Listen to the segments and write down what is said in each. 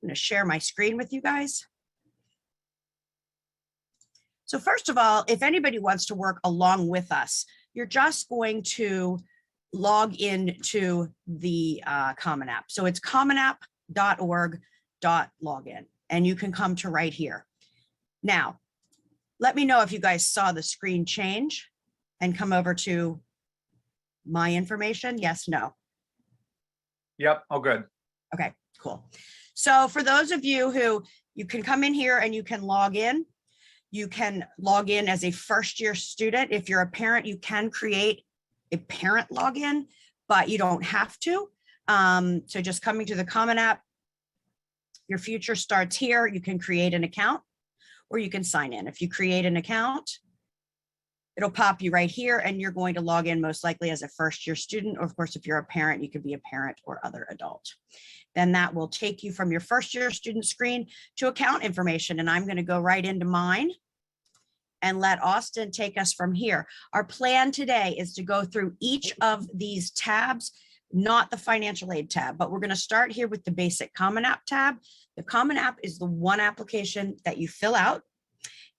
I'm going to share my screen with you guys. So first of all, if anybody wants to work along with us, you're just going to log into the Common App. So it's commonapp.org.login, and you can come to right here. Now, let me know if you guys saw the screen change and come over to my information. Yes, no. Yep, all good. Okay, cool. So for those of you who, you can come in here and you can log in. You can log in as a first-year student. If you're a parent, you can create a parent login, but you don't have to. So just coming to the Common App, your future starts here. You can create an account or you can sign in. If you create an account, it'll pop you right here and you're going to log in most likely as a first-year student. Or of course, if you're a parent, you could be a parent or other adult. Then that will take you from your first-year student screen to account information. And I'm going to go right into mine and let Austin take us from here. Our plan today is to go through each of these tabs, not the financial aid tab, but we're going to start here with the basic Common App tab. The Common App is the one application that you fill out,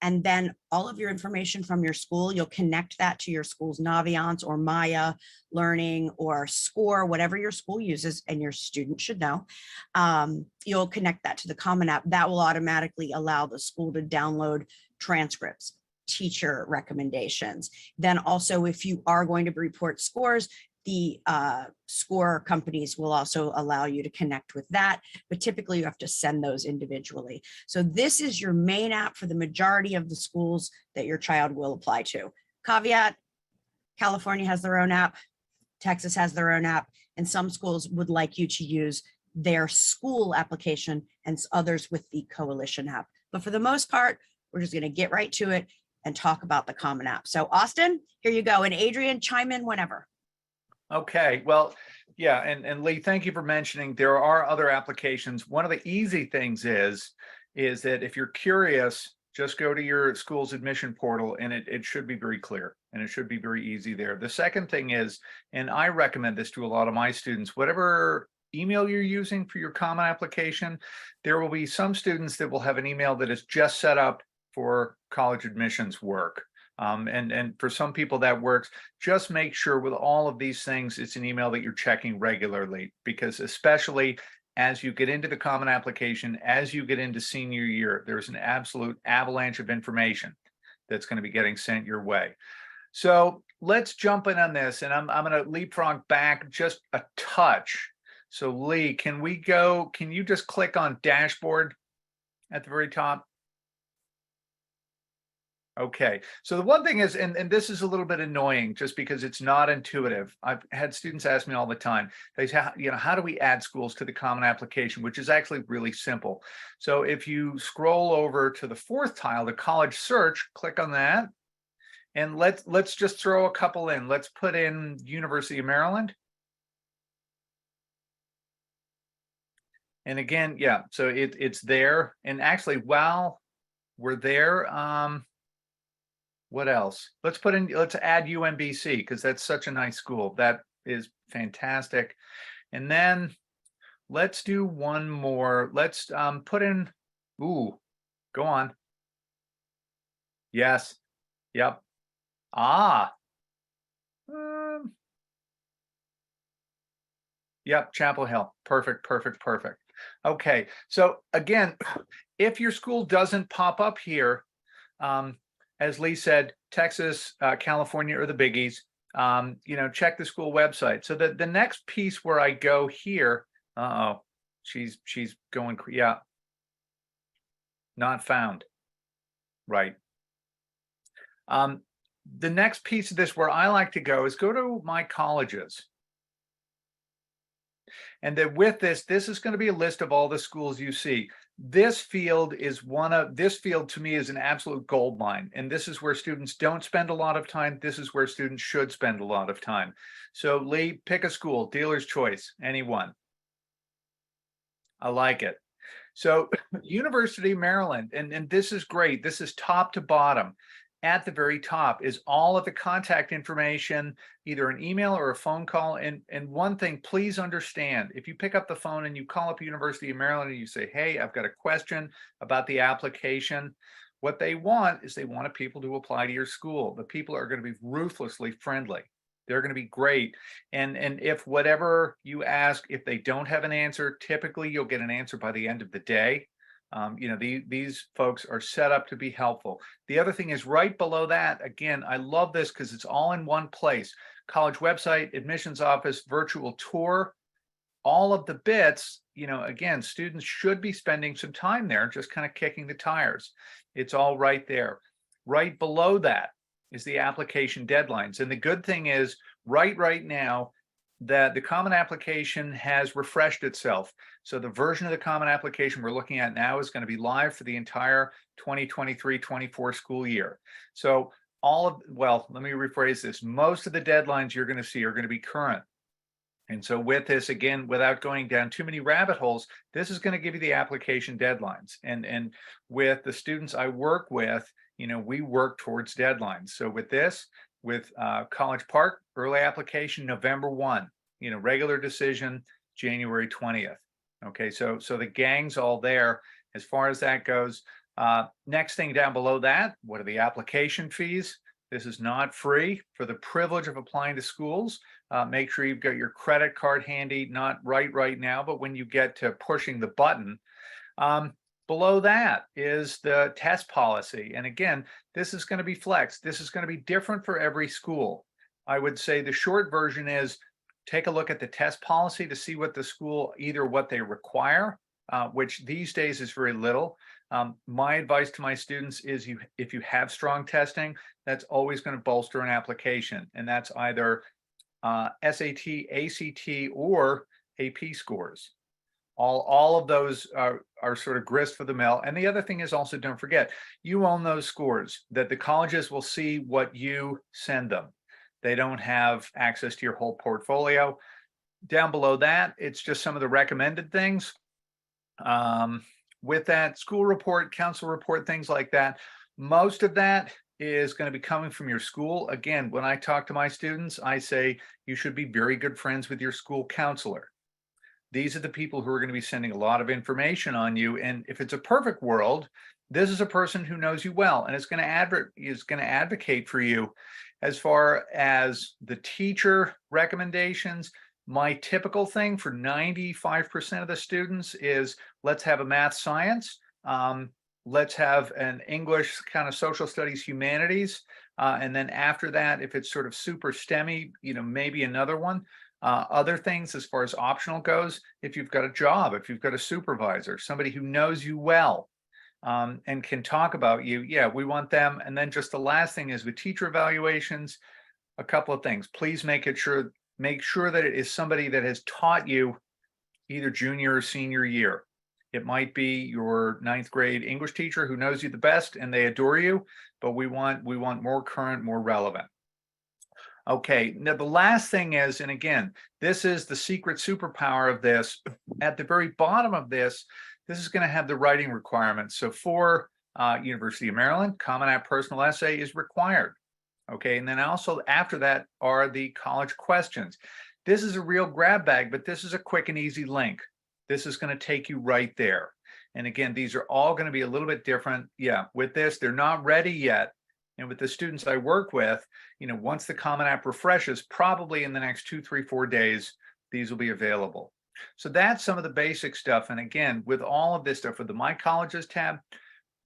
and then all of your information from your school, you'll connect that to your school's Naviance or Maya Learning or Score, whatever your school uses, and your student should know. You'll connect that to the Common App. That will automatically allow the school to download transcripts, teacher recommendations. Then also, if you are going to report scores, the score companies will also allow you to connect with that, but typically you have to send those individually. So this is your main app for the majority of the schools that your child will apply to. Caveat, California has their own app, Texas has their own app, and some schools would like you to use their school application and others with the Coalition app. But for the most part, we're just going to get right to it and talk about the Common App. So Austin, here you go. And Adrienne, chime in whenever. Okay, well, yeah, and Lee, thank you for mentioning there are other applications. One of the easy things is that if you're curious, just go to your school's admission portal and it should be very clear and it should be very easy there. The second thing is, and I recommend this to a lot of my students, whatever email you're using for your Common application, there will be some students that will have an email that is just set up for college admissions work. And for some people that works. Just make sure with all of these things, it's an email that you're checking regularly, because especially as you get into the Common application, as you get into senior year, there's an absolute avalanche of information that's going to be getting sent your way. So let's jump in on this, and I'm going to leapfrog back just a touch. So Lee, can you just click on dashboard at the very top? Okay, so the one thing is, and this is a little bit annoying just because it's not intuitive. I've had students ask me all the time, they say, how do we add schools to the Common application, which is actually really simple. So if you scroll over to the fourth tile, the college search, click on that. And let's just throw a couple in. Let's put in University of Maryland. And again, yeah, so it's there. And actually, while we're there, what else? Let's add UMBC, because that's such a nice school. That is fantastic. And then let's do one more. Let's put in, go on. Yes, yep. Yep, Chapel Hill. Perfect. Okay, so again, if your school doesn't pop up here, as Lee said, Texas, California are the biggies. Check the school website. So the next piece where I go here, she's going, yeah, not found. Right. The next piece of this where I like to go is go to my colleges. And then with this is going to be a list of all the schools you see. This field to me is an absolute gold mine. And this is where students don't spend a lot of time. This is where students should spend a lot of time. So Lee, pick a school, dealer's choice, anyone. I like it. So University of Maryland, and this is great. This is top to bottom. at the very top is all of the contact information, either an email or a phone call. And one thing, please understand, if you pick up the phone and you call up University of Maryland and you say, hey, I've got a question about the application, what they want is they want people to apply to your school. The people are going to be ruthlessly friendly. They're going to be great. And if whatever you ask, if they don't have an answer, typically you'll get an answer by the end of the day. These folks are set up to be helpful. The other thing is right below that, again, I love this because it's all in one place. College website, admissions office, virtual tour, all of the bits, again, students should be spending some time there, just kind of kicking the tires. It's all right there. Right below that is the application deadlines. And the good thing is right now that the Common Application has refreshed itself. So the version of the Common Application we're looking at now is going to be live for the entire 2023-24 school year. So well, let me rephrase this. Most of the deadlines you're going to see are going to be current. And so with this, again, without going down too many rabbit holes, this is going to give you the application deadlines. And with the students I work with, we work towards deadlines. So with this, with College Park, early application November 1, regular decision January 20th. Okay, so the gang's all there as far as that goes. Next thing down below that, what are the application fees? This is not free. For the privilege of applying to schools, make sure you've got your credit card handy, not right now, but when you get to pushing the button. Below that is the test policy. And again, this is going to be flexed. This is going to be different for every school. I would say the short version is take a look at the test policy to see what the school, either what they require, which these days is very little. My advice to my students is if you have strong testing, that's always going to bolster an application. And that's either SAT, ACT, or AP scores. All of those are sort of grist for the mill. And the other thing is also, don't forget, you own those scores, that the colleges will see what you send them. They don't have access to your whole portfolio. Down below that, it's just some of the recommended things. With that school report, council report, things like that, most of that is going to be coming from your school. Again, when I talk to my students, I say you should be very good friends with your school counselor. These are the people who are going to be sending a lot of information on you. And if it's a perfect world, this is a person who knows you well and is going to advocate for you. As far as the teacher recommendations, my typical thing for 95% of the students is let's have a math science. Let's have an English, kind of social studies, humanities. And then after that, if it's sort of super STEMmy, maybe another one. Other things as far as optional goes, if you've got a job, if you've got a supervisor, somebody who knows you well and can talk about you, yeah, we want them. And then just the last thing is with teacher evaluations, a couple of things. Please make sure that it is somebody that has taught you either junior or senior year. It might be your 9th grade English teacher who knows you the best and they adore you, but we want more current, more relevant. Okay, now the last thing is, and again, this is the secret superpower of this. At the very bottom of this is going to have the writing requirements. So for University of Maryland, Common App personal essay is required. Okay, and then also after that are the college questions. This is a real grab bag, but this is a quick and easy link. This is going to take you right there. And again, these are all going to be a little bit different. Yeah, with this, they're not ready yet. And with the students I work with, once the Common App refreshes, probably in the next 2, 3, 4 days, these will be available. So that's some of the basic stuff. And again, with all of this stuff, with the My Colleges tab,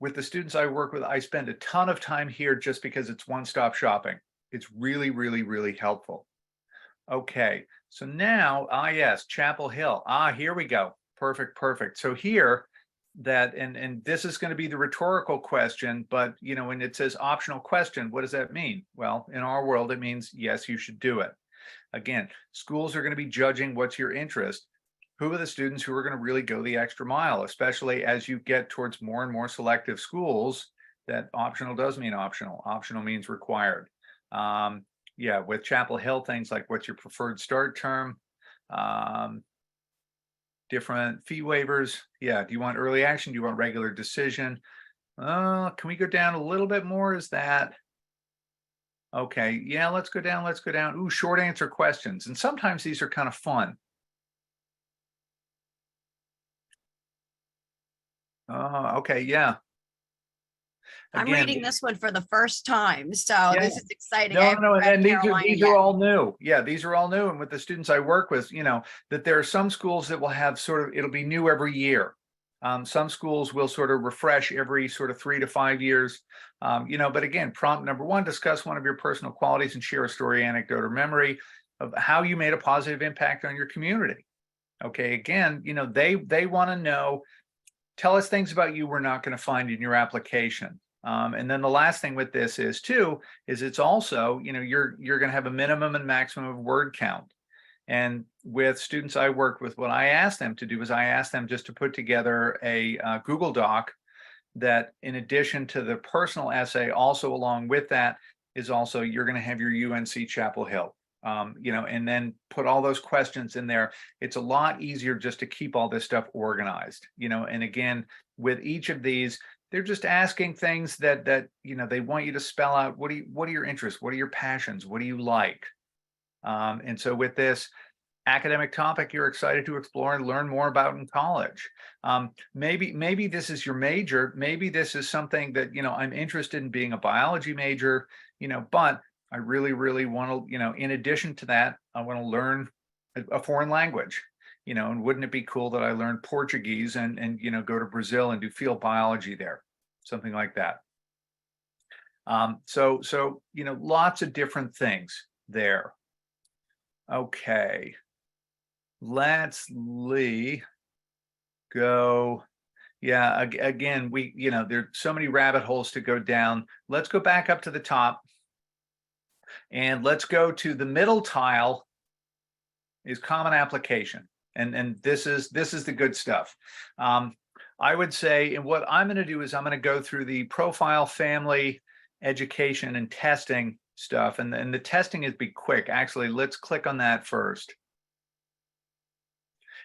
with the students I work with, I spend a ton of time here just because it's one-stop shopping. It's really, really, really helpful. Okay, so now, yes, Chapel Hill. Here we go. Perfect. So here, and this is going to be the rhetorical question, but when it says optional question, what does that mean? Well, in our world, it means yes, you should do it. Again, schools are going to be judging what's your interest. Who are the students who are going to really go the extra mile, especially as you get towards more and more selective schools? That optional does mean optional. Optional means required. Yeah, with Chapel Hill, things like what's your preferred start term? Different fee waivers. Yeah, do you want early action? Do you want regular decision? Can we go down a little bit more? Is that Okay, yeah, let's go down, let's go down. Ooh, short answer questions. And sometimes these are kind of fun. Okay, yeah. I'm Again, reading this one for the first time, so yeah. this is exciting. I No, no, haven't no, read and Carolina these are yet. all new. Yeah, these are all new. And with the students I work with, that there are some schools that will have it'll be new every year. Some schools will sort of refresh every sort of 3 to 5 years. But again, prompt number one, discuss one of your personal qualities and share a story, anecdote, or memory of how you made a positive impact on your community. Okay, again, they want to know, tell us things about you we're not going to find in your application. And then the last thing with this is it's also, you're going to have a minimum and maximum of word count. And with students I work with, what I ask them to do is I ask them just to put together a Google Doc that, in addition to the personal essay, also along with that is also, you're going to have your UNC Chapel Hill. And then put all those questions in there. It's a lot easier just to keep all this stuff organized, and again, with each of these, they're just asking things that they want you to spell out. What are your interests? What are your passions? What do you like? And so with this academic topic you're excited to explore and learn more about in college. Maybe this is your major. Maybe this is something that, I'm interested in being a biology major, but I really, really want to, in addition to that, I want to learn a foreign language, and wouldn't it be cool that I learned Portuguese and go to Brazil and do field biology there, something like that. So, lots of different things there. Okay. Let's go. Yeah, again, there's so many rabbit holes to go down. Let's go back up to the top. And let's go to the middle tile is common application. And this is the good stuff. I would say, and what I'm going to do is I'm going to go through the profile, family, education, and testing stuff. And the testing is be quick. Actually, let's click on that first.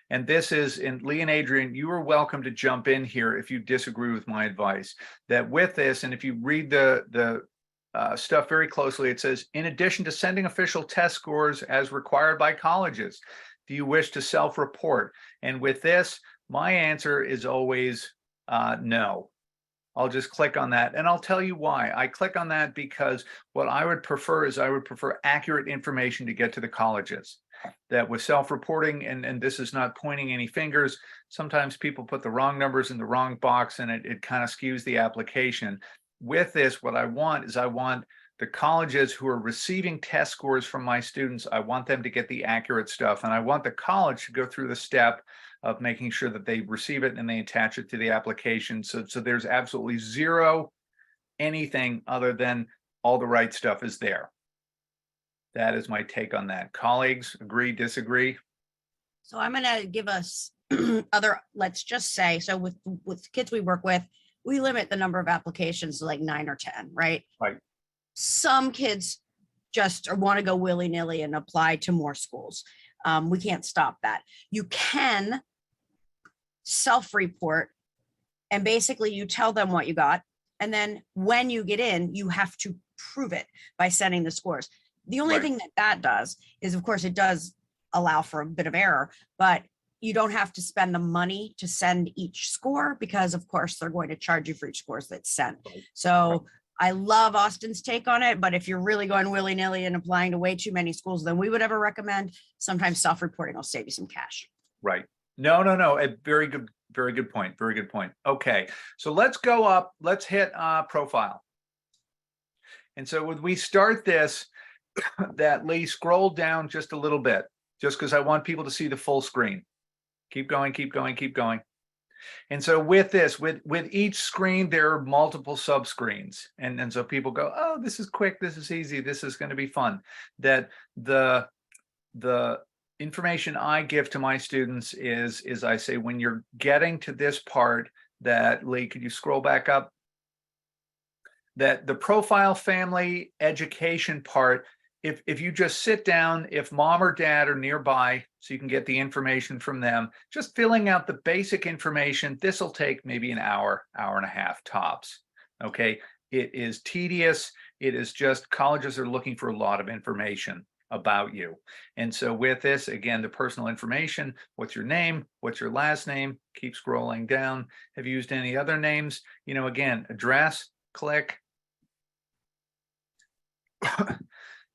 And this is, and Lee and Adriane, you are welcome to jump in here if you disagree with my advice. That with this, and if you read the stuff very closely, it says, in addition to sending official test scores as required by colleges, do you wish to self-report? And with this, my answer is always no. I'll just click on that, and I'll tell you why. I click on that because what I would prefer is accurate information to get to the colleges. That with self-reporting, and this is not pointing any fingers, sometimes people put the wrong numbers in the wrong box and it kind of skews the application. With this, what I want the colleges who are receiving test scores from my students, I want them to get the accurate stuff, and I want the college to go through the step of making sure that they receive it and they attach it to the application. So there's absolutely zero anything other than all the right stuff is there. That is my take on that. Colleagues, agree, disagree? So I'm going to give us let's just say, so with kids we work with, we limit the number of applications to like 9 or 10, right? Right. Some kids just want to go willy-nilly and apply to more schools. We can't stop that. You can self-report, and basically you tell them what you got. And then when you get in, you have to prove it by sending the scores. The only thing that does is, of course, it does allow for a bit of error, but you don't have to spend the money to send each score because, of course, they're going to charge you for each scores that's sent. So I love Austin's take on it, but if you're really going willy-nilly and applying to way too many schools than we would ever recommend, sometimes self-reporting will save you some cash. Right. No. A very good point. Very good point. Okay. So let's go up. Let's hit profile. And so when we start this, that Lee, scroll down just a little bit, just because I want people to see the full screen. Keep going, keep going, keep going. And so with this, with each screen, there are multiple sub screens. And so people go, oh, this is quick, this is easy, this is going to be fun. That the information I give to my students is I say, when you're getting to this part, that Lee, could you scroll back up? That the profile, family, education part, if you just sit down, if mom or dad are nearby, so you can get the information from them, just filling out the basic information, this will take maybe an hour, hour and a half tops. Okay. It is tedious. It is just colleges are looking for a lot of information about you. And so with this, again, the personal information, what's your name? What's your last name? Keep scrolling down. Have you used any other names? You know, again, address, click.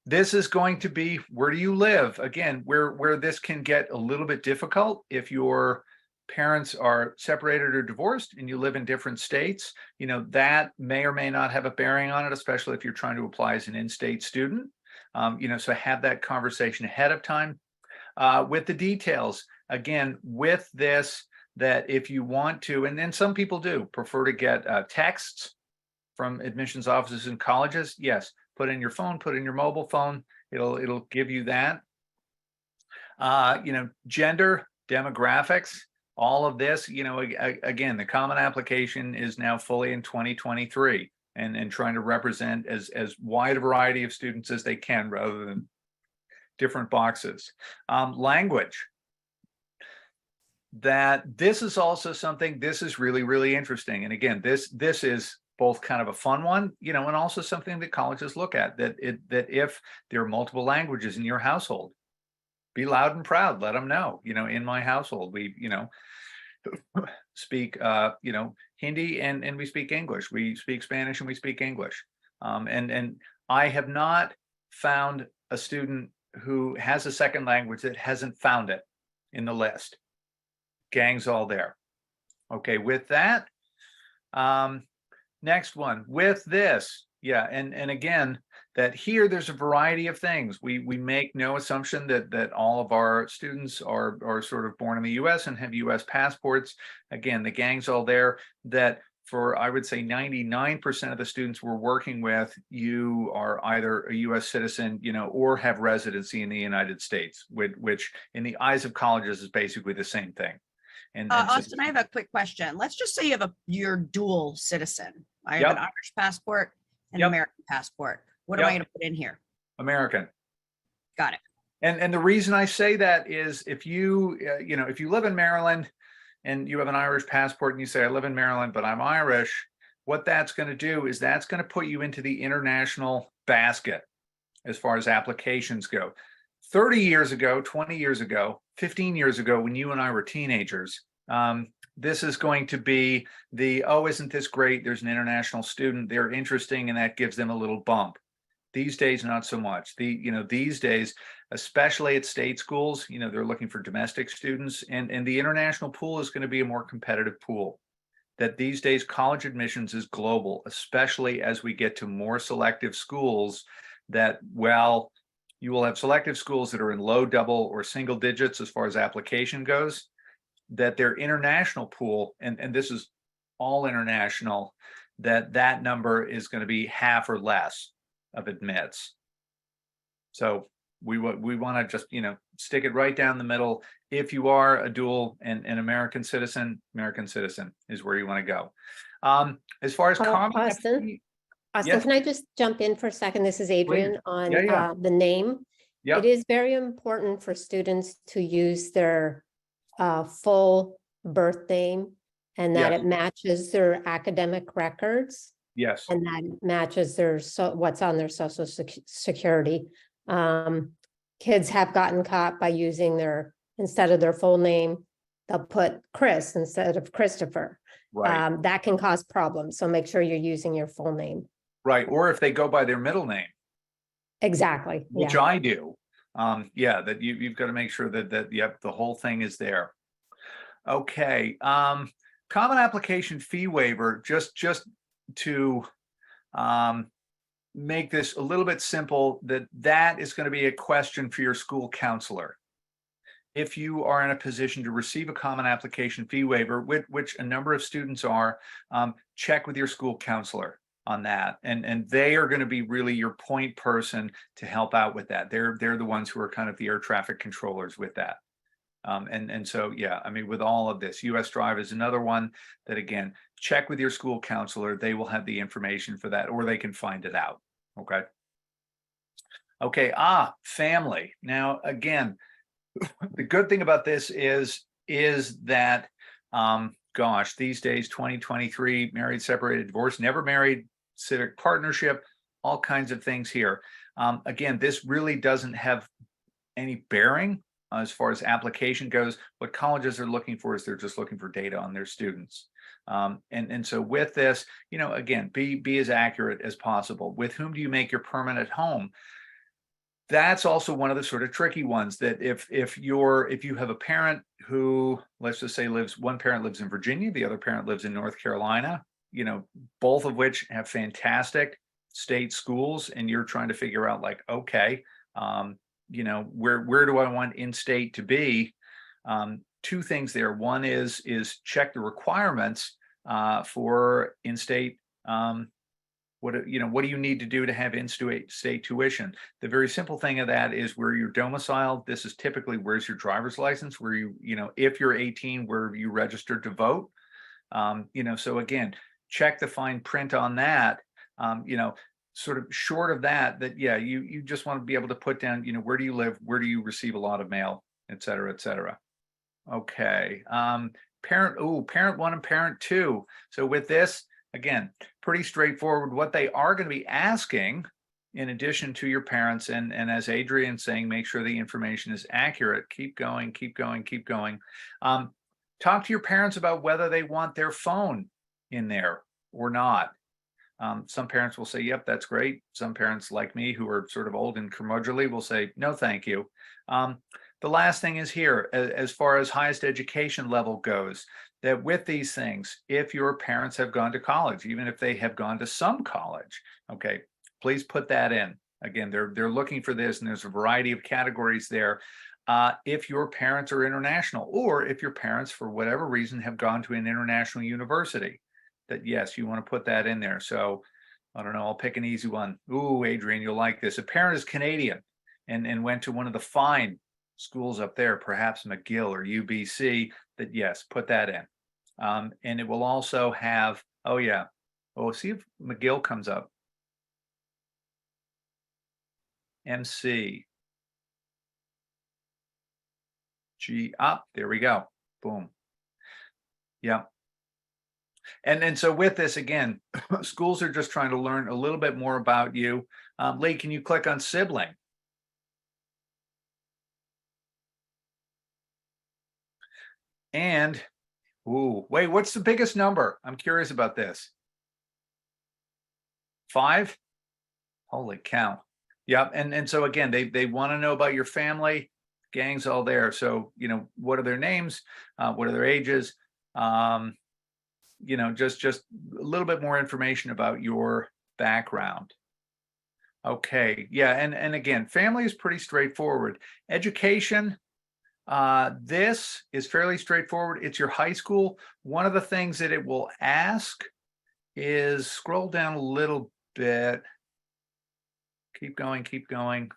This is going to be, where do you live? Again, where this can get a little bit difficult if your parents are separated or divorced and you live in different states, you know, that may or may not have a bearing on it, especially if you're trying to apply as an in-state student. You know, so have that conversation ahead of time. With the details, again, with this, that if you want to, and then some people do prefer to get texts from admissions offices in colleges. Yes, put in your phone, put in your mobile phone. It'll give you that. You know, gender, demographics, all of this, you know, again, the Common Application is now fully in 2023 and trying to represent as wide a variety of students as they can rather than different boxes. Language. That this is also something, this is really, really interesting. And again, this is both kind of a fun one, you know, and also something that colleges look at, that if there are multiple languages in your household, be loud and proud, let them know, you know, in my household, we, you know, speak, you know, Hindi and we speak English, we speak Spanish and we speak English. And I have not found a student who has a second language that hasn't found it in the list. Gang's all there. Okay, with that, next one, with this, yeah, and again, that here there's a variety of things. We make no assumption that all of our students are sort of born in the US and have US passports. Again, the gang's all there. That for, I would say, 99% of the students we're working with, you are either a US citizen, you know, or have residency in the United States, which in the eyes of colleges is basically the same thing. And so, Austin, I have a quick question. Let's just say you're dual citizen. I have Yep. an Irish passport and Yep. an American passport. What am Yep. I going to put in here? American. Got it. And the reason I say that is if you, you know, if you live in Maryland and you have an Irish passport and you say, I live in Maryland, but I'm Irish, what that's going to do is that's going to put you into the international basket as far as applications go. 30 years ago, 20 years ago, 15 years ago, when you and I were teenagers, this is going to be the, oh, isn't this great? There's an international student, they're interesting, and that gives them a little bump. These days, not so much. You know, these days, especially at state schools, you know, they're looking for domestic students, and the international pool is going to be a more competitive pool. That these days, college admissions is global, especially as we get to more selective schools that, well, you will have selective schools that are in low double or single digits as far as application goes, that their international pool, and this is all international, that number is going to be half or less of admits. So we want to just, you know, stick it right down the middle. If you are a dual and an American citizen is where you want to go. As far as Austin, yes, can I just jump in for a second? This is Adriane on Yeah. the name. Yep. It is very important for students to use their full birth name and that Yes. it matches their academic records Yes. and that matches their what's on their social security. Kids have gotten caught by using instead of their full name, they'll put Chris instead of Christopher. Right. That can cause problems. So make sure you're using your full name. Right. Or if they go by their middle name, Exactly. which Yeah. I do. Yeah, that you've got to make sure that yep, the whole thing is there. Okay. Common application fee waiver, just to make this a little bit simple, that is going to be a question for your school counselor. If you are in a position to receive a common application fee waiver, which a number of students are, check with your school counselor on that. And they are going to be really your point person to help out with that. They're the ones who are kind of the air traffic controllers with that. And so, yeah, I mean, with all of this, US Drive is another one that, again, check with your school counselor. They will have the information for that, or they can find it out. Okay. Okay. Family. Now, again, the good thing about this is that, gosh, these days, 2023, married, separated, divorced, never married, civic partnership, all kinds of things here. Again, this really doesn't have any bearing as far as application goes. What colleges are looking for is they're just looking for data on their students. And so with this, again, be as accurate as possible. With whom do you make your permanent home? That's also one of the sort of tricky ones, that if you have a parent who, let's just say, one parent lives in Virginia, the other parent lives in North Carolina, both of which have fantastic state schools, and you're trying to figure out, like, okay, where do I want in-state to be? Two things there. One is check the requirements for in-state. What do you need to do to have in-state tuition? The very simple thing of that is where you're domiciled. This is typically, where's your driver's license, where if you're 18, where you registered to vote. So again, check the fine print on that. Sort of short of that, yeah, you just want to be able to put down, where do you live, where do you receive a lot of mail, et cetera, et cetera. Okay. Parent one and parent two. So with this, again, pretty straightforward. What they are going to be asking, in addition to your parents, and as Adriane's saying, make sure the information is accurate. Keep going, keep going, keep going. Talk to your parents about whether they want their phone in there or not. Some parents will say, yep, that's great. Some parents, like me, who are sort of old and curmudgeonly, will say, no, thank you. The last thing is here, as far as highest education level goes, that with these things, if your parents have gone to college, even if they have gone to some college, okay, please put that in. Again, they're looking for this, and there's a variety of categories there. If your parents are international, or if your parents, for whatever reason, have gone to an international university, that yes, you want to put that in there. So I don't know, I'll pick an easy one. Ooh, Adriane, you'll like this. A parent is Canadian and went to one of the fine schools up there, perhaps McGill or UBC, that yes, put that in. And it will also have, see if McGill comes up. MC. There we go. Boom. Yeah. And so with this, again, schools are just trying to learn a little bit more about you. Lee, can you click on sibling? And, wait, what's the biggest number? I'm curious about this. 5? Holy cow. Yep. And so again, they want to know about your family. Gang's all there. So, what are their names? What are their ages? Just a little bit more information about your background. Okay. Yeah. And again, family is pretty straightforward. Education, this is fairly straightforward. It's your high school. One of the things that it will ask is, scroll down a little bit. Keep going, keep going.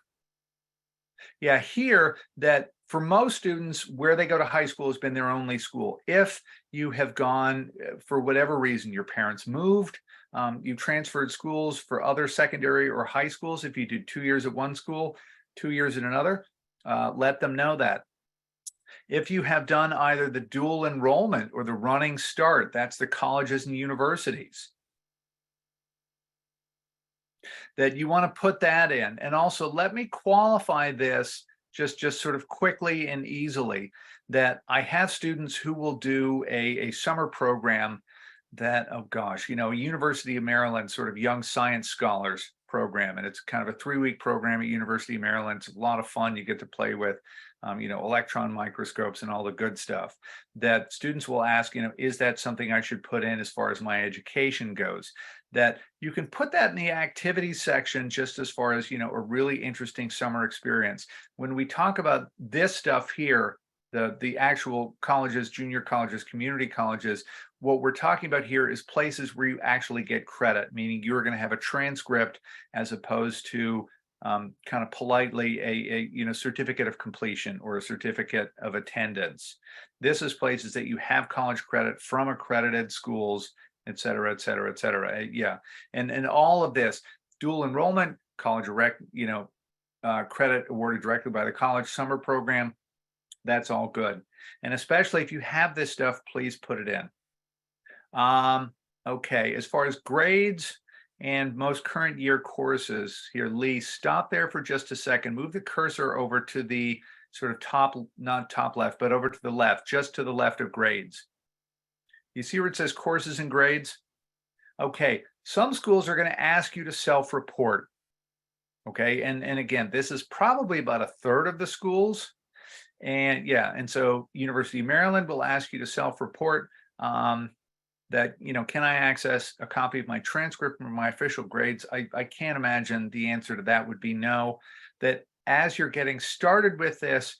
Yeah, here, that for most students, where they go to high school has been their only school. If you have gone, for whatever reason, your parents moved, you transferred schools for other secondary or high schools. If you did 2 years at one school, 2 years at another, let them know that. If you have done either the dual enrollment or the running start, that's the colleges and universities, that you want to put that in. And also, let me qualify this just sort of quickly and easily, that I have students who will do a summer program that, University of Maryland sort of Young Science Scholars program. And it's kind of a 3-week program at University of Maryland. It's a lot of fun. You get to play with, electron microscopes and all the good stuff, that students will ask, is that something I should put in as far as my education goes? That you can put that in the activities section, just as far as, a really interesting summer experience. When we talk about this stuff here, the actual colleges, junior colleges, community colleges, what we're talking about here is places where you actually get credit, meaning you're going to have a transcript as opposed to kind of politely a certificate of completion or a certificate of attendance. This is places that you have college credit from accredited schools, et cetera, et cetera, et cetera. Yeah. And all of this, dual enrollment, college direct, credit awarded directly by the college, summer program, that's all good. And especially if you have this stuff, please put it in. Okay. As far as grades, and most current year courses. Here, Lee, stop there for just a second. Move the cursor over to the sort of top, not top left, but over to the left, just to the left of grades. You see where it says courses and grades? Okay, some schools are going to ask you to self-report. Okay, and again, this is probably about a third of the schools. And yeah, and so University of Maryland will ask you to self-report that, can I access a copy of my transcript or my official grades? I can't imagine the answer to that would be no. That as you're getting started with this,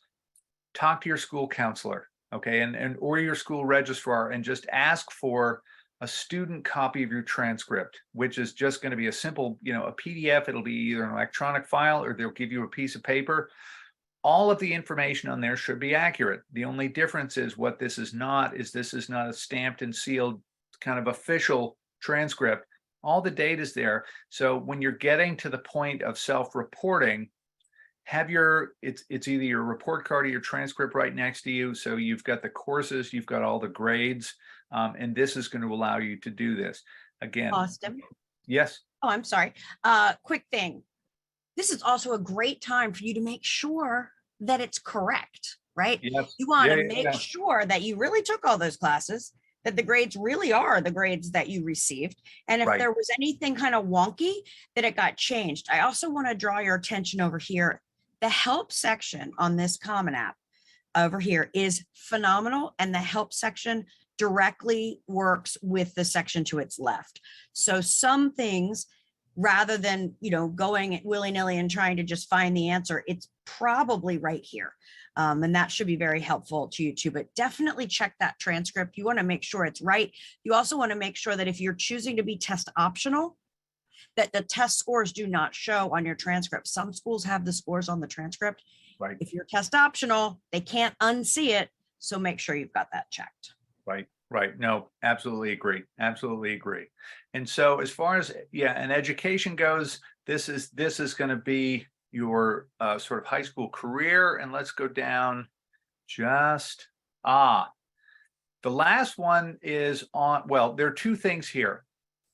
talk to your school counselor, okay, and or your school registrar, and just ask for a student copy of your transcript, which is just going to be a simple, a PDF. It'll be either an electronic file or they'll give you a piece of paper. All of the information on there should be accurate. The only difference is what this is not a stamped and sealed kind of official transcript. All the data is there. So when you're getting to the point of self-reporting, have it's either your report card or your transcript right next to you. So you've got the courses, you've got all the grades, and this is going to allow you to do this. Again, Austin. yes. Oh, I'm sorry. Quick thing. This is also a great time for you to make sure that it's correct, right? Yes. You want to Yeah, make yeah. sure that you really took all those classes, that the grades really are the grades that you received. And if Right. there was anything kind of wonky, that it got changed. I also want to draw your attention over here. The help section on this Common App over here is phenomenal. And the help section directly works with the section to its left. So some things, rather than, going willy-nilly and trying to just find the answer, it's probably right here. And that should be very helpful to you too, but definitely check that transcript. You want to make sure it's right. You also want to make sure that if you're choosing to be test optional, that the test scores do not show on your transcript. Some schools have the scores on the transcript. Right. If you're test optional, they can't unsee it. So make sure you've got that checked. Right. Right. No, absolutely agree. Absolutely agree. And so as far as, and education goes, this is going to be your sort of high school career. And let's go down just, the last one is on, well, there are two things here.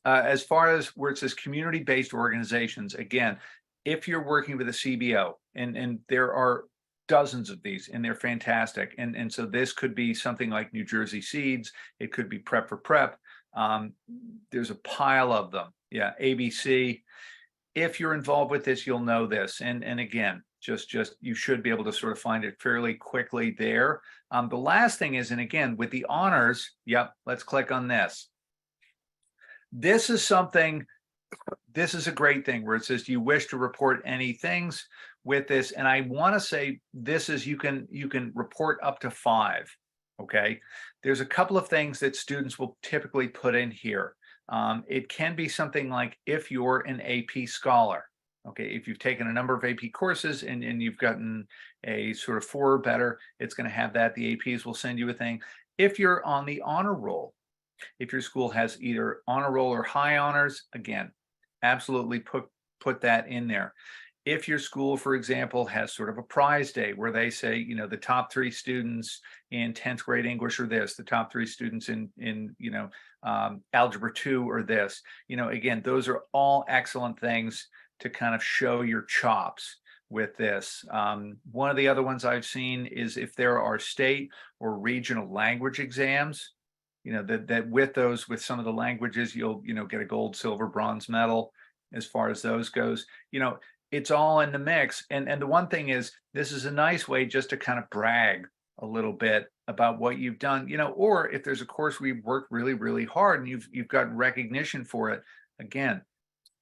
As far as where it says community-based organizations, again, if you're working with a CBO, and there are dozens of these, and they're fantastic. And so this could be something like New Jersey Seeds. It could be Prep for Prep. There's a pile of them. Yeah, ABC. If you're involved with this, you'll know this. And again, just you should be able to sort of find it fairly quickly there. The last thing is, and again, with the honors, let's click on this. This is a great thing where it says, do you wish to report any things with this? And I want to say this is, you can report up to 5. Okay. There's a couple of things that students will typically put in here. It can be something like if you're an AP scholar. Okay. If you've taken a number of AP courses and you've gotten a sort of 4 or better, it's going to have that. The APs will send you a thing. If you're on the honor roll, if your school has either honor roll or high honors, again, absolutely put that in there. If your school, for example, has sort of a prize day where they say, the top 3 students in 10th grade English are this, the top 3 students in Algebra 2 or this, again, those are all excellent things to kind of show your chops with this. One of the other ones I've seen is if there are state or regional language exams, that with some of the languages, you'll, get a gold, silver, bronze medal as far as those goes. It's all in the mix. And the one thing is, this is a nice way just to kind of brag a little bit about what you've done, or if there's a course where you've worked really, really hard and you've got recognition for it, again,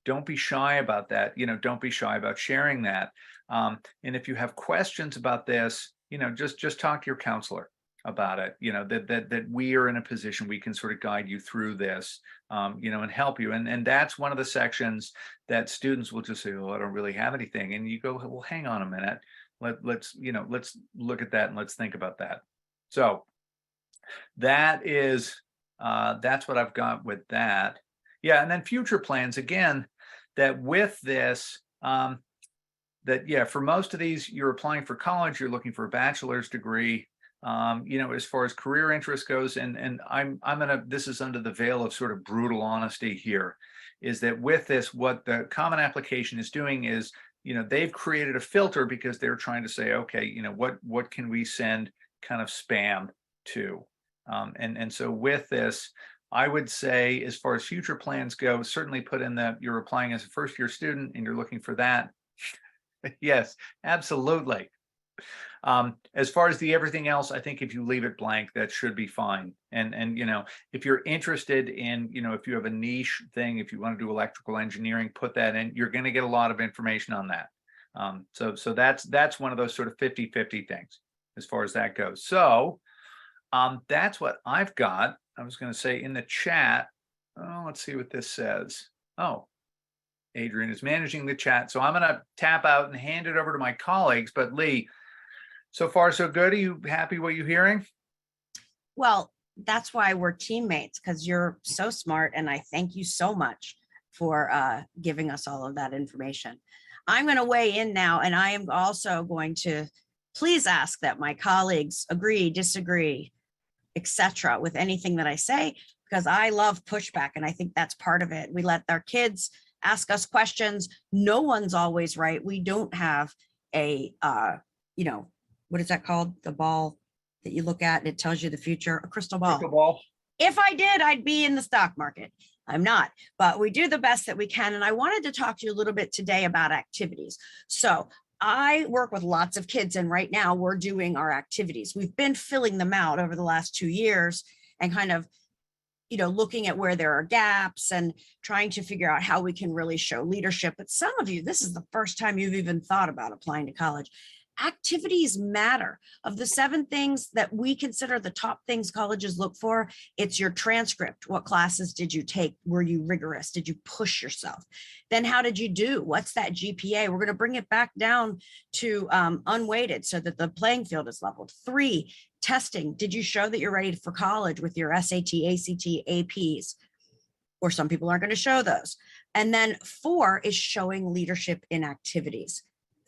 don't be shy about that. Don't be shy about sharing that. And if you have questions about this, just talk to your counselor about it, that we are in a position we can sort of guide you through this, and help you. And that's one of the sections that students will just say, oh, I don't really have anything. And you go, well, hang on a minute. Let's look at that and let's think about that. So that is, that's what I've got with that. Yeah. And then future plans, again, that with this, for most of these, you're applying for college, you're looking for a bachelor's degree. As far as career interest goes, and this is under the veil of sort of brutal honesty here, is that with this, what the common application is doing is, they've created a filter because they're trying to say, okay, what can we send kind of spam to? And so with this, I would say, as far as future plans go, certainly put in that you're applying as a first year student and you're looking for that. Yes, absolutely. As far as the everything else, I think if you leave it blank, that should be fine. And if you're interested in, if you have a niche thing, if you want to do electrical engineering, put that in. You're going to get a lot of information on that. So that's one of those sort of 50-50 things as far as that goes. So that's what I've got. I was going to say in the chat. Oh, let's see what this says. Oh, Adriane is managing the chat. So I'm going to tap out and hand it over to my colleagues. But Lee, so far so good. Are you happy what you're hearing? Well, that's why we're teammates, because you're so smart. And I thank you so much for giving us all of that information. I'm going to weigh in now, and I am also going to please ask that my colleagues agree, disagree, etc. with anything that I say, because I love pushback. And I think that's part of it. We let our kids ask us questions. No one's always right. We don't have a, what is that called? The ball that you look at and it tells you the future, a crystal ball. Crystal ball. If I did, I'd be in the stock market. I'm not, but we do the best that we can. And I wanted to talk to you a little bit today about activities. So I work with lots of kids, and right now we're doing our activities. We've been filling them out over the last 2 years and kind of, looking at where there are gaps and trying to figure out how we can really show leadership. But some of you, this is the first time you've even thought about applying to college. Activities matter. Of the 7 things that we consider the top things colleges look for, it's your transcript. What classes did you take? Were you rigorous? Did you push yourself? Then how did you do? What's that GPA? We're going to bring it back down to unweighted so that the playing field is leveled. 3, testing. Did you show that you're ready for college with your SAT, ACT, APs? Or some people aren't going to show those. And then 4 is showing leadership in activities.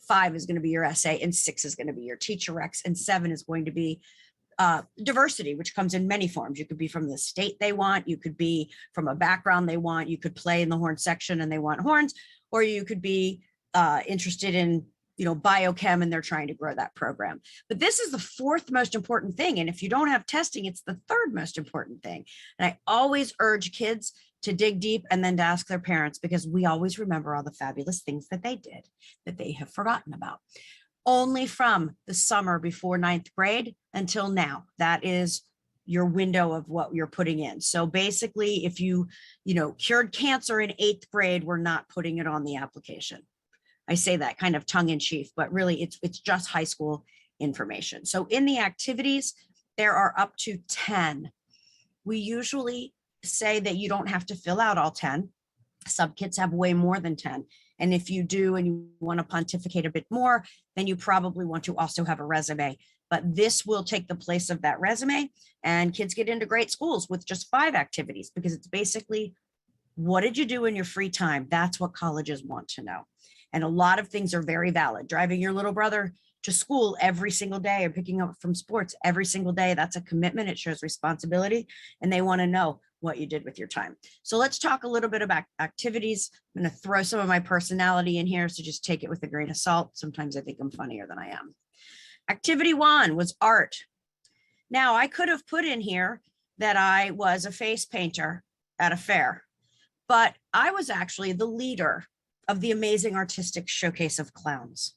5 is going to be your essay, and 6 is going to be your teacher recs, and 7 is going to be diversity, which comes in many forms. You could be from the state they want, you could be from a background they want, you could play in the horn section and they want horns, or you could be interested in biochem and they're trying to grow that program. But this is the 4th most important thing. And if you don't have testing, it's the 3rd most important thing. And I always urge kids to dig deep and then to ask their parents, because we always remember all the fabulous things that they did that they have forgotten about. Only from the summer before 9th grade until now, that is your window of what you're putting in. So basically, if you cured cancer in 8th grade, we're not putting it on the application. I say that kind of tongue in cheek, but really it's just high school information. So in the activities, there are up to 10. We usually say that you don't have to fill out all 10. Some kids have way more than 10. And if you do and you want to pontificate a bit more, then you probably want to also have a resume. But this will take the place of that resume, and kids get into great schools with just 5 activities, because it's basically, what did you do in your free time? That's what colleges want to know. And a lot of things are very valid. Driving your little brother to school every single day or picking up from sports every single day, that's a commitment. It shows responsibility, and they want to know what you did with your time. So let's talk a little bit about activities. I'm going to throw some of my personality in here, so just take it with a grain of salt. Sometimes I think I'm funnier than I am. Activity 1 was art. Now, I could have put in here that I was a face painter at a fair, but I was actually the leader of the amazing artistic showcase of clowns.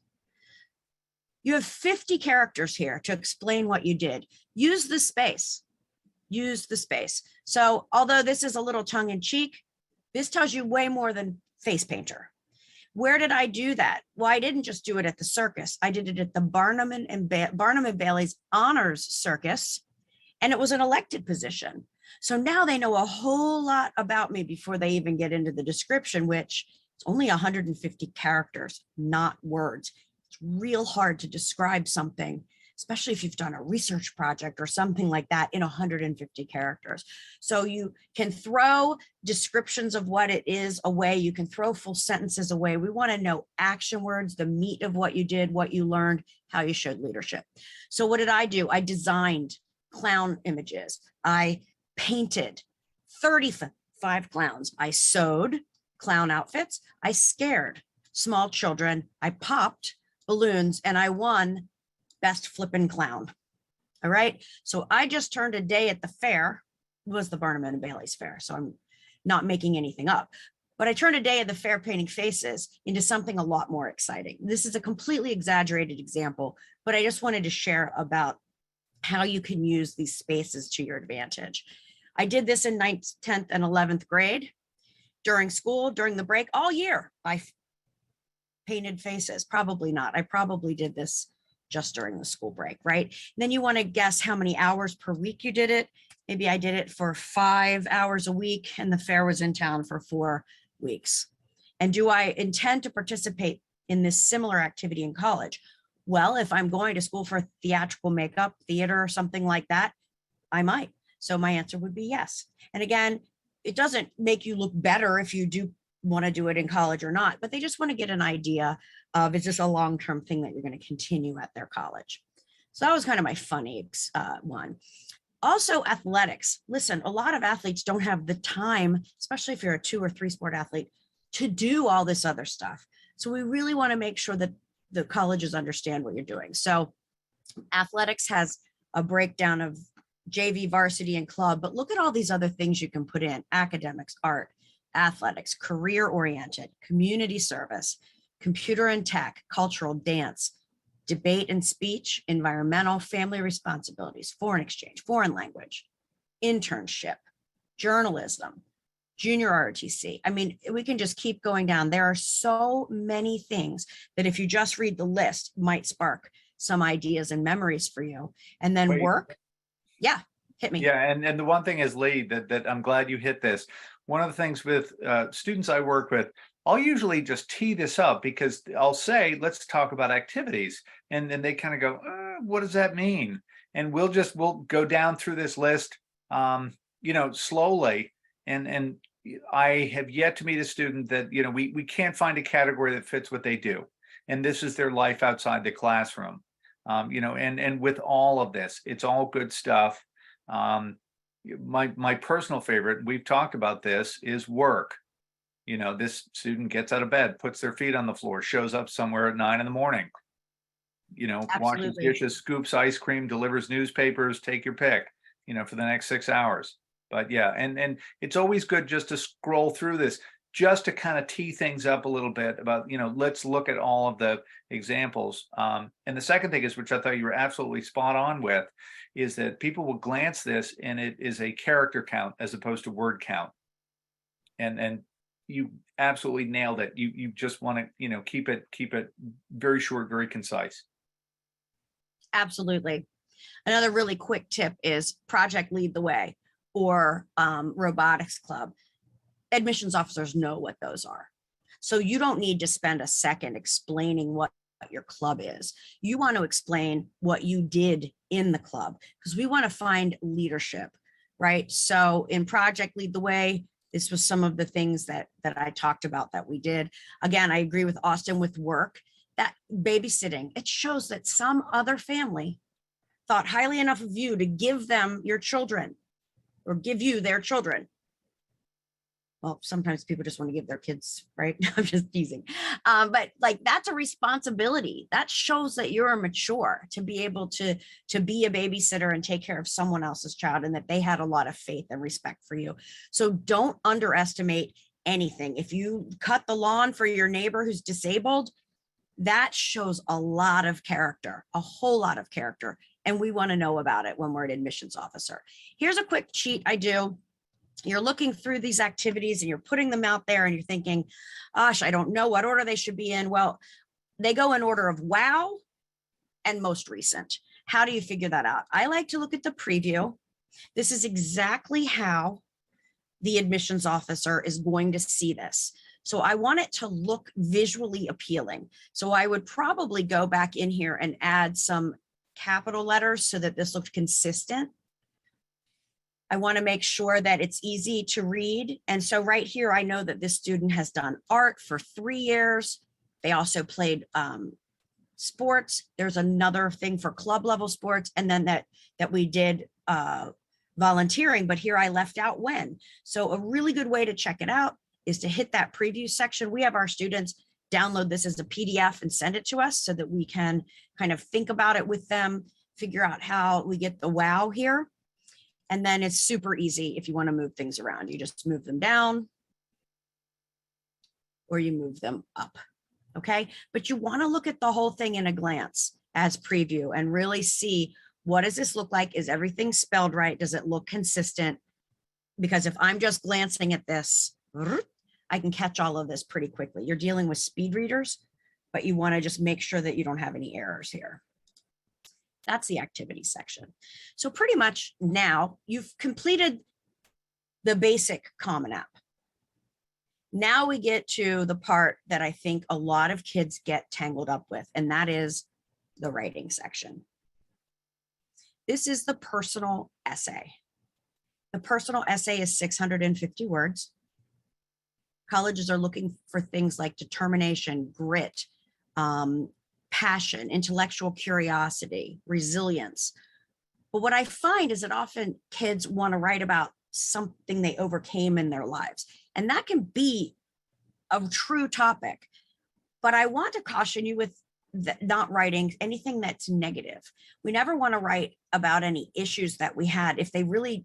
You have 50 characters here to explain what you did. Use the space. Use the space. So although this is a little tongue in cheek, this tells you way more than face painter. Where did I do that? Well, I didn't just do it at the circus. I did it at the Barnum and Bailey's Honors Circus, and it was an elected position. So now they know a whole lot about me before they even get into the description, which it's only 150 characters, not words. It's real hard to describe something, especially if you've done a research project or something like that, in 150 characters. So you can throw descriptions of what it is away. You can throw full sentences away. We want to know action words, the meat of what you did, what you learned, how you showed leadership. So what did I do? I designed clown images. I painted 35 clowns. I sewed, clown outfits. I scared small children. I popped balloons and I won best flippin' clown. All right. So I just turned a day at the fair. It was the Barnum and Bailey's fair. So I'm not making anything up. But I turned a day at the fair painting faces into something a lot more exciting. This is a completely exaggerated example, but I just wanted to share about how you can use these spaces to your advantage. I did this in 9th, 10th, and 11th grade during school, during the break, all year. I painted faces. Probably not. I probably did this just during the school break, right? And then you want to guess how many hours per week you did it. Maybe I did it for 5 hours a week and the fair was in town for 4 weeks. And do I intend to participate in this similar activity in college? Well, if I'm going to school for theatrical makeup, theater, or something like that, I might. So my answer would be yes. And again, it doesn't make you look better if you do want to do it in college or not, but they just want to get an idea of, is this a long-term thing that you're going to continue at their college? So that was kind of my funny one. Also athletics. Listen, a lot of athletes don't have the time, especially if you're a 2 or 3 sport athlete, to do all this other stuff. So we really want to make sure that the colleges understand what you're doing. So athletics has a breakdown of JV, varsity, and club, but look at all these other things you can put in: academics, art, athletics, career-oriented, community service, computer and tech, cultural, dance, debate and speech, environmental, family responsibilities, foreign exchange, foreign language, internship, journalism, junior ROTC. I mean, we can just keep going down. There are so many things that if you just read the list, might spark some ideas and memories for you. And then work. Yeah, hit me. Yeah, and the one thing is, Lee, that I'm glad you hit this. One of the things with students I work with, I'll usually just tee this up because I'll say, let's talk about activities. And then they kind of go, what does that mean? And we'll go down through this list, slowly. And I have yet to meet a student that, we can't find a category that fits what they do. And this is their life outside the classroom. And with all of this, it's all good stuff. My personal favorite, we've talked about this, is work. This student gets out of bed, puts their feet on the floor, shows up somewhere at 9 a.m, washes dishes, scoops ice cream, delivers newspapers, take your pick, for the next 6 hours. But yeah, and it's always good just to scroll through this, just to kind of tee things up a little bit about, let's look at all of the examples. And the second thing is, which I thought you were absolutely spot on with, is that people will glance this and it is a character count as opposed to word count. And you absolutely nailed it. You just want to, keep it very short, very concise. Absolutely. Another really quick tip is Project Lead the Way or Robotics Club. Admissions officers know what those are. So you don't need to spend a second explaining what your club is. You want to explain what you did in the club, because we want to find leadership, right? So in Project Lead the Way, this was some of the things that I talked about that we did. Again, I agree with Austin with work, that babysitting. It shows that some other family thought highly enough of you to give them your children or give you their children. Well, sometimes people just want to give their kids, right? I'm just teasing. But like, that's a responsibility. That shows that you're mature to be able to be a babysitter and take care of someone else's child, and that they had a lot of faith and respect for you. So don't underestimate anything. If you cut the lawn for your neighbor who's disabled, that shows a lot of character, a whole lot of character. And we want to know about it when we're an admissions officer. Here's a quick cheat I do. You're looking through these activities and you're putting them out there and you're thinking, gosh, I don't know what order they should be in. Well, they go in order of wow and most recent. How do you figure that out? I like to look at the preview. This is exactly how the admissions officer is going to see this. So I want it to look visually appealing. So I would probably go back in here and add some capital letters so that this looked consistent. I want to make sure that it's easy to read. And so right here, I know that this student has done art for 3 years. They also played sports. There's another thing for club level sports. And then that we did volunteering, but here I left out when. So a really good way to check it out is to hit that preview section. We have our students download this as a PDF and send it to us so that we can kind of think about it with them, figure out how we get the wow here. And then it's super easy if you want to move things around. You just move them down or you move them up. Okay. But you want to look at the whole thing in a glance as preview and really see, what does this look like? Is everything spelled right? Does it look consistent? Because if I'm just glancing at this, I can catch all of this pretty quickly. You're dealing with speed readers, but you want to just make sure that you don't have any errors here. That's the activity section. So pretty much now you've completed the basic Common App. Now we get to the part that I think a lot of kids get tangled up with, and that is the writing section. This is the personal essay. The personal essay is 650 words. Colleges are looking for things like determination, grit, passion, intellectual curiosity, resilience. But what I find is that often kids want to write about something they overcame in their lives. And that can be a true topic. But I want to caution you with not writing anything that's negative. We never want to write about any issues that we had if they really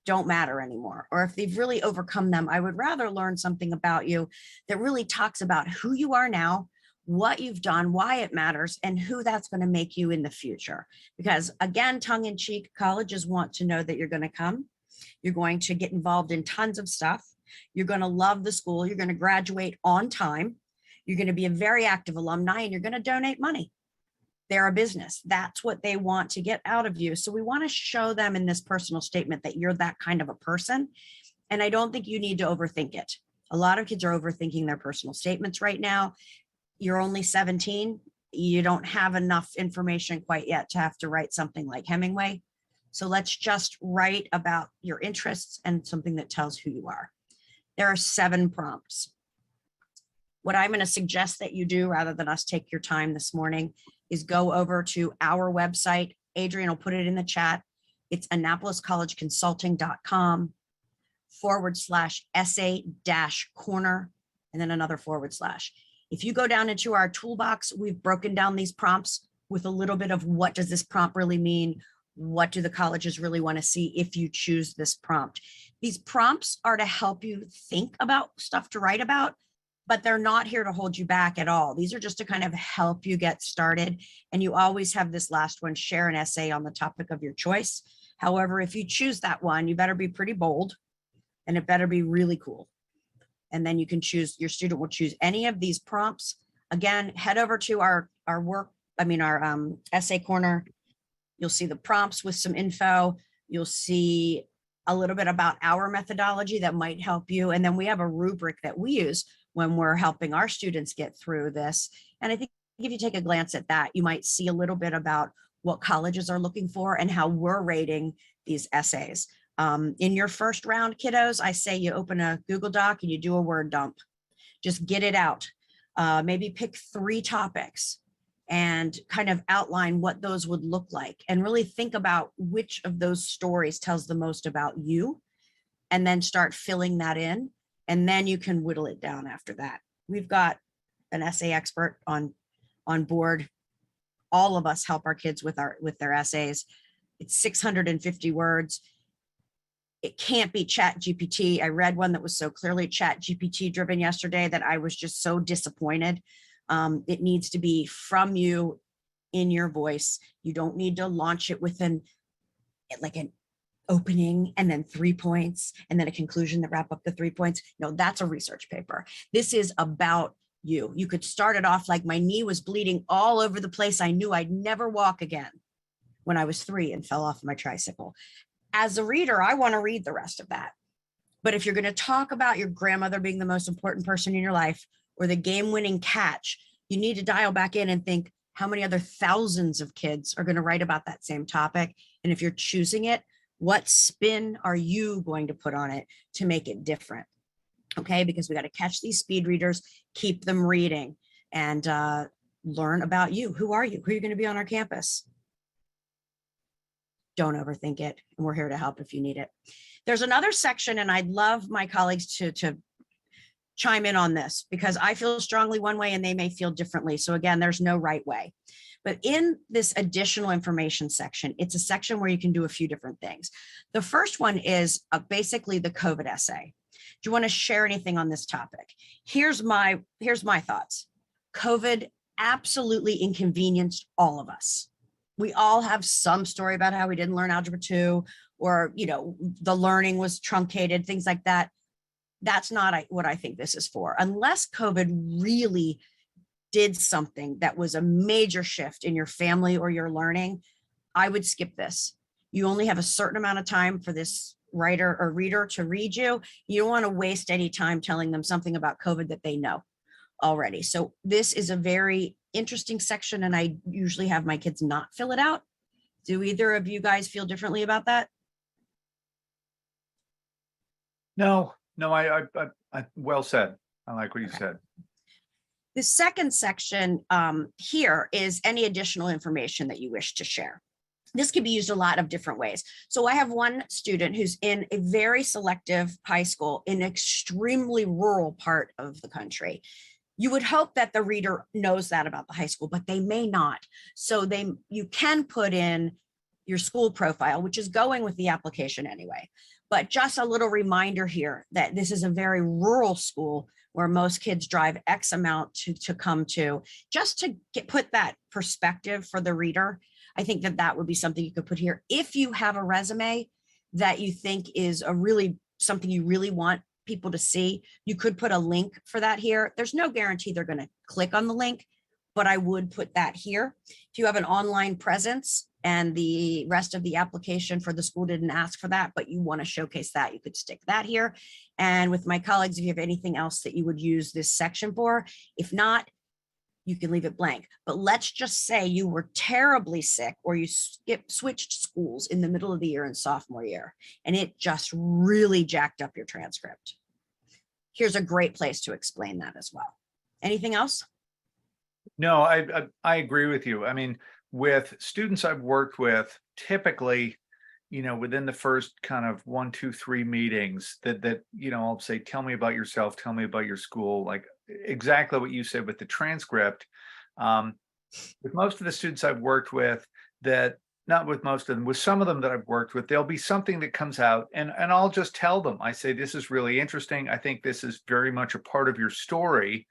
don't matter anymore, or if they've really overcome them. I would rather learn something about you that really talks about who you are now, what you've done, why it matters, and who that's going to make you in the future. Because again, tongue in cheek, colleges want to know that you're going to come. You're going to get involved in tons of stuff. You're going to love the school. You're going to graduate on time. You're going to be a very active alumni, and you're going to donate money. They're a business. That's what they want to get out of you. So we want to show them in this personal statement that you're that kind of a person. And I don't think you need to overthink it. A lot of kids are overthinking their personal statements right now. You're only 17. You don't have enough information quite yet to have to write something like Hemingway. So let's just write about your interests and something that tells who you are. There are 7 prompts. What I'm going to suggest that you do, rather than us take your time this morning, is go over to our website. Adriane will put it in the chat. It's annapoliscollegeconsulting.com/essay-corner, and then another /. If you go down into our toolbox, we've broken down these prompts with a little bit of what does this prompt really mean? What do the colleges really want to see if you choose this prompt? These prompts are to help you think about stuff to write about, but they're not here to hold you back at all. These are just to kind of help you get started. And you always have this last one, share an essay on the topic of your choice. However, if you choose that one, you better be pretty bold and it better be really cool. And then you can choose, your student will choose any of these prompts. Again, head over to our essay corner. You'll see the prompts with some info. You'll see a little bit about our methodology that might help you. And then we have a rubric that we use when we're helping our students get through this. And I think if you take a glance at that, you might see a little bit about what colleges are looking for and how we're rating these essays. In your first round, kiddos, I say you open a Google Doc and you do a word dump. Just get it out. Maybe pick 3 topics and kind of outline what those would look like, and really think about which of those stories tells the most about you, and then start filling that in. And then you can whittle it down after that. We've got an essay expert on board. All of us help our kids with their essays. It's 650 words. It can't be Chat GPT. I read one that was so clearly Chat GPT driven yesterday that I was just so disappointed. It needs to be from you in your voice. You don't need to launch it with an opening and then 3 points and then a conclusion that wrap up the 3 points. No, that's a research paper. This is about you. You could start it off like, my knee was bleeding all over the place. I knew I'd never walk again when I was 3 and fell off my tricycle. As a reader, I want to read the rest of that. But if you're going to talk about your grandmother being the most important person in your life, or the game-winning catch, you need to dial back in and think, how many other thousands of kids are going to write about that same topic? And if you're choosing it, what spin are you going to put on it to make it different? Okay, because we got to catch these speed readers, keep them reading, and learn about you. Who are you? Who are you going to be on our campus? Don't overthink it. And we're here to help if you need it. There's another section, and I'd love my colleagues to chime in on this, because I feel strongly one way and they may feel differently. So again, there's no right way. But in this additional information section, it's a section where you can do a few different things. The first one is basically the COVID essay. Do you want to share anything on this topic? Here's my thoughts. COVID absolutely inconvenienced all of us. We all have some story about how we didn't learn algebra 2, or, the learning was truncated, things like that. That's not what I think this is for. Unless COVID really did something that was a major shift in your family or your learning, I would skip this. You only have a certain amount of time for this writer or reader to read you. You don't want to waste any time telling them something about COVID that they know already. So this is a very interesting section, and I usually have my kids not fill it out. Do either of you guys feel differently about that? No, I well said. I like what you said. The second section here is any additional information that you wish to share. This could be used a lot of different ways. So I have one student who's in a very selective high school in an extremely rural part of the country. You would hope that the reader knows that about the high school, but they may not. So you can put in your school profile, which is going with the application anyway. But just a little reminder here that this is a very rural school where most kids drive X amount to come to, just to put that perspective for the reader. I think that would be something you could put here. If you have a resume that you think is something you really want people to see, you could put a link for that here. There's no guarantee they're going to click on the link, but I would put that here. If you have an online presence and the rest of the application for the school didn't ask for that, but you want to showcase that, you could stick that here. And with my colleagues, if you have anything else that you would use this section for, if not, you can leave it blank. But let's just say you were terribly sick, or you switched schools in the middle of the year in sophomore year, and it just really jacked up your transcript. Here's a great place to explain that as well. Anything else? No, I agree with you. I mean, with students I've worked with, typically, within the first kind of 1, 2, 3 meetings that I'll say, tell me about yourself, tell me about your school, like exactly what you said with the transcript. With most of the students I've worked with, not with most of them, with some of them that I've worked with, there'll be something that comes out, and I'll just tell them, I say, this is really interesting. I think this is very much a part of your story.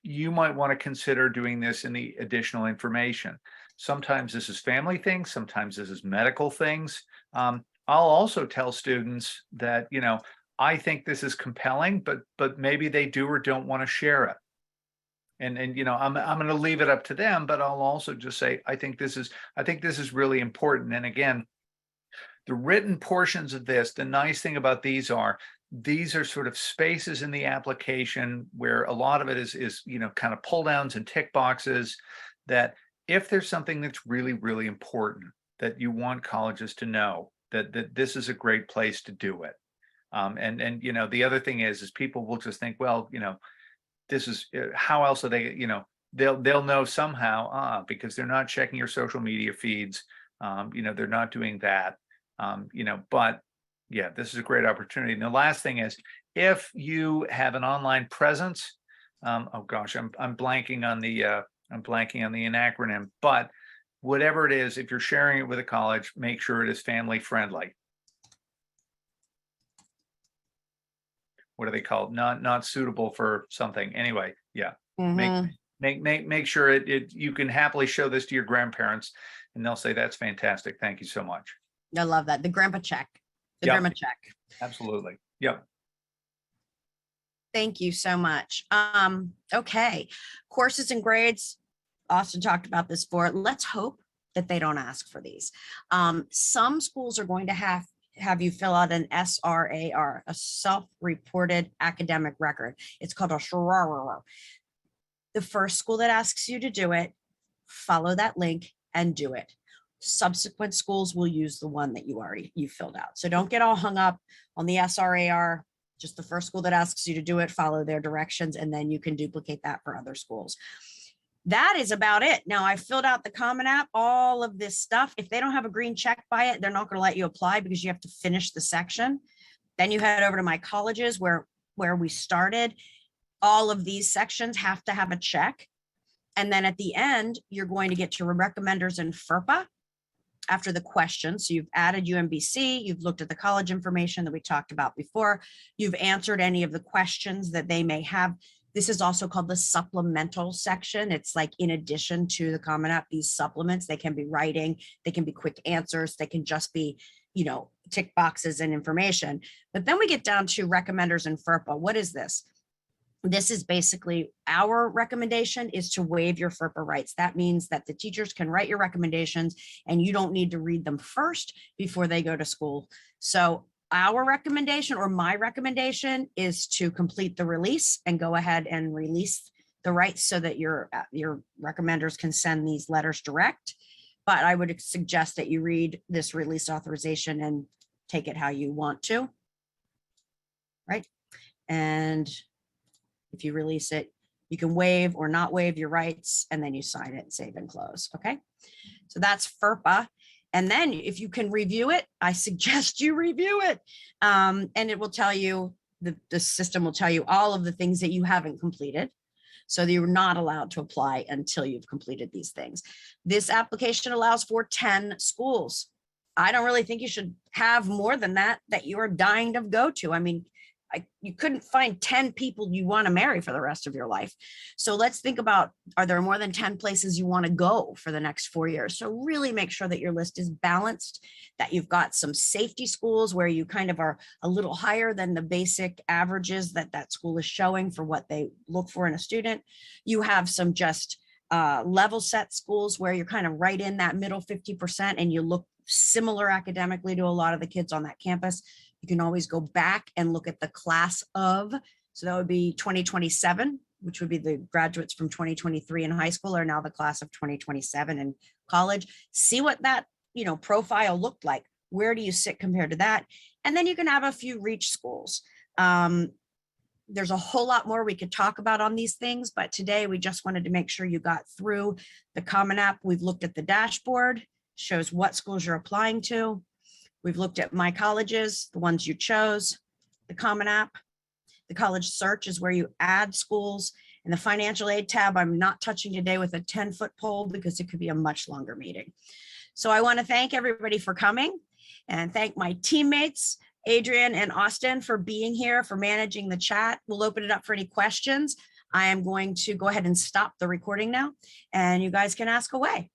You might want to consider doing this in the additional information. Sometimes this is family things, sometimes this is medical things. I'll also tell students that, I think this is compelling, but maybe they do or don't want to share it. And I'm going to leave it up to them, but I'll also just say, I think this is really important. And again, the written portions of this, the nice thing about these are sort of spaces in the application where a lot of it is kind of pull downs and tick boxes, that if there's something that's really, really important that you want colleges to know, that this is a great place to do it. And the other thing is people will just think, well, this is how else are they, they'll know somehow, because they're not checking your social media feeds. They're not doing that. But yeah, this is a great opportunity. And the last thing is, if you have an online presence, oh gosh, I'm blanking on the acronym, but whatever it is, if you're sharing it with a college, make sure it is family friendly. What are they called? Not suitable for something. Anyway, yeah. Make sure you can happily show this to your grandparents, and they'll say, that's fantastic. Thank you so much. I love that. The grandpa check. Yep. Grandma check. Absolutely. Yep. Thank you so much. Okay. Courses and grades. Austin talked about this before. Let's hope that they don't ask for these. Some schools are going to have you fill out an SRAR, a self-reported academic record. It's called a SRAR. The first school that asks you to do it, follow that link and do it. Subsequent schools will use the one that you filled out. So don't get all hung up on the SRAR. Just the first school that asks you to do it, follow their directions, and then you can duplicate that for other schools. That is about it. Now, I filled out the Common App, all of this stuff. If they don't have a green check by it, they're not going to let you apply because you have to finish the section. Then you head over to my colleges, where where we started, all of these sections have to have a check. And then at the end, you're going to get to recommenders and FERPA after the question. So you've added UMBC, you've looked at the college information that we talked about before, you've answered any of the questions that they may have. This is also called the supplemental section. It's like in addition to the Common App, these supplements, they can be writing, they can be quick answers, they can just be, you know, tick boxes and information. But then we get down to recommenders and FERPA. What is this? This is basically our recommendation is to waive your FERPA rights. That means that the teachers can write your recommendations and you don't need to read them first before they go to school. So our recommendation, or my recommendation, is to complete the release and go ahead and release the rights so that your recommenders can send these letters direct. But I would suggest that you read this release authorization and take it how you want to. Right. And if you release it, you can waive or not waive your rights, and then you sign it, save and close. Okay. So that's FERPA. And then if you can review it, I suggest you review it. And it will tell you, the system will tell you all of the things that you haven't completed. So that you're not allowed to apply until you've completed these things. This application allows for 10 schools. I don't really think you should have more than that you're dying to go to. I mean, you couldn't find 10 people you want to marry for the rest of your life. So let's think about, are there more than 10 places you want to go for the next 4 years? So really make sure that your list is balanced, that you've got some safety schools where you kind of are a little higher than the basic averages that school is showing for what they look for in a student. You have some just level set schools where you're kind of right in that middle 50% and you look similar academically to a lot of the kids on that campus. You can always go back and look at the class of, so that would be 2027, which would be the graduates from 2023 in high school are now the class of 2027 in college. See what that, you know, profile looked like. Where do you sit compared to that? And then you can have a few reach schools. There's a whole lot more we could talk about on these things, but today we just wanted to make sure you got through the Common App. We've looked at the dashboard, shows what schools you're applying to. We've looked at My Colleges, the ones you chose, the Common App. The college search is where you add schools. And the financial aid tab, I'm not touching today with a 10-foot pole because it could be a much longer meeting. So I want to thank everybody for coming and thank my teammates, Adriane and Austin, for being here, for managing the chat. We'll open it up for any questions. I am going to go ahead and stop the recording now and you guys can ask away.